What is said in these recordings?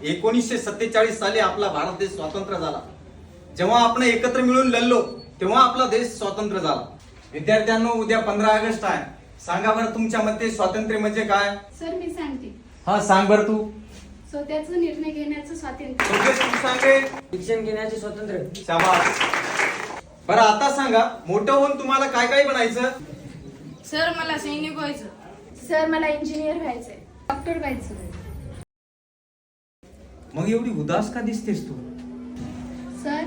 1947 साली आपला भारत देश स्वतंत्र झाला. जेव्हा आपण एकत्र मिळून लढलो तेव्हा आपला देश स्वतंत्र झाला. विद्यार्थ्यांनो, उद्या 15 ऑगस्ट आहे. सांगा बरं तुमच्या मते स्वातंत्र्य म्हणजे काय? सर मी सांगते. हा सांग बरं तू. स्वतःचा निर्णय घेण्याचं स्वातंत्र्य. योगेश, तू सांगे. शिक्षण घेण्याचे स्वातंत्र्य. शाबास. बरं आता सांगा, मोठं होऊन तुम्हाला काय काय बनायचं? सर मला सैनिक व्हायचं. सर मला इंजिनियर व्हायचंय, डॉक्टर व्हायचं. मग एवढी उदास का दिसतेस तू? सर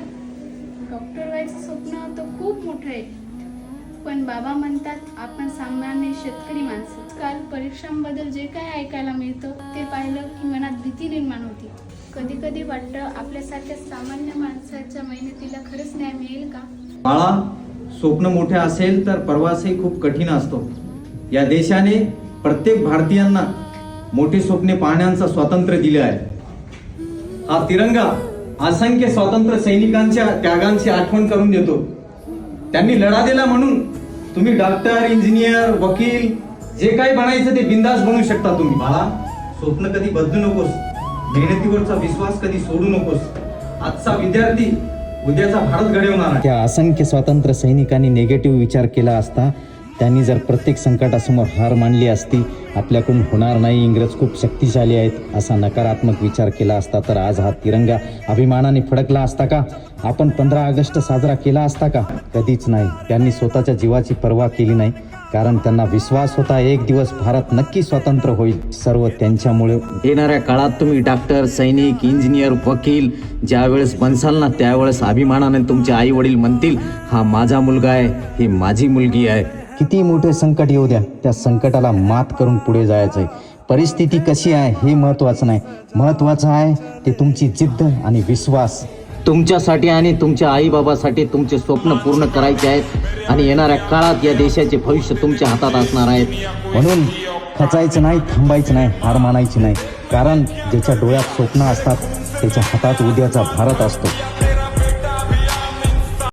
डॉक्टर व्हायचं स्वप्न तर खूप मोठं आहे, पण बाबा म्हणतात आपण सामान्य शेतकरी माणसं. काल परीक्षांबद्दल जे काय ऐकायला मिळतं ते पाहिलं की मनात भीती निर्माण होती. कधी कधी वाटतं आपल्यासारख्या सामान्य माणसाच्या मेहनतीला खरंच न्याय मिळेल का? बाळा, स्वप्न मोठे असेल तर प्रवासही खूप कठीण असतो. या देशाने प्रत्येक भारतीयांना मोठे स्वप्ने पाहण्याचं स्वातंत्र्य दिले आहे. हा तिरंगा असंख्य स्वातंत्र्य सैनिकांच्या त्यागांची आठवण करून देतो. त्यांनी लढा दिला म्हणून तुम्ही डॉक्टर, इंजिनियर, वकील जे काही बनायचं ते बिंदास बनवू शकता तुम्ही. बाळा, स्वप्न कधी बदलू नकोस, मेहनतीवरचा विश्वास कधी सोडू नकोस. आजचा विद्यार्थी उद्याचा भारत घडवणार आहे. त्या असंख्य स्वातंत्र्य सैनिकांनी निगेटिव्ह विचार केला असता, त्यांनी जर प्रत्येक संकटासमोर हार मानली असती, आपल्याकडून होणार नाही, इंग्रज खूप शक्तिशाली आहेत असा नकारात्मक विचार केला असता, तर आज हा तिरंगा अभिमानाने फडकला असता का? आपण 15 ऑगस्ट साजरा केला असता का? कधीच नाही. त्यांनी स्वतःच्या जीवाची पर्वा केली नाही, कारण त्यांना विश्वास होता एक दिवस भारत नक्की स्वतंत्र होईल. सर्व त्यांच्यामुळे. येणाऱ्या काळात तुम्ही डॉक्टर, सैनिक, इंजिनियर, वकील ज्यावेळेस बनसाल ना, त्यावेळेस अभिमानाने तुमचे आई वडील म्हणतील, हा माझा मुलगा आहे, ही माझी मुलगी आहे. किती मोठे संकट येऊ द्या, त्या संकटाला मात करून पुढे जायचंय. परिस्थिती कशी आहे हे महत्वाचं नाही, महत्वाचं आहे ते तुमची जिद्द आणि विश्वास. तुमच्यासाठी आणि तुमच्या आईबाबासाठी तुमचे स्वप्न पूर्ण करायचे आहेत आणि येणाऱ्या काळात या देशाचे भविष्य तुमच्या हातात असणार आहेत. म्हणून खचायचं नाही, थांबायचं नाही, हार मानायची नाही, कारण ज्याच्या डोळ्यात स्वप्न असतात त्याच्या हातात उद्याचा भारत असतो.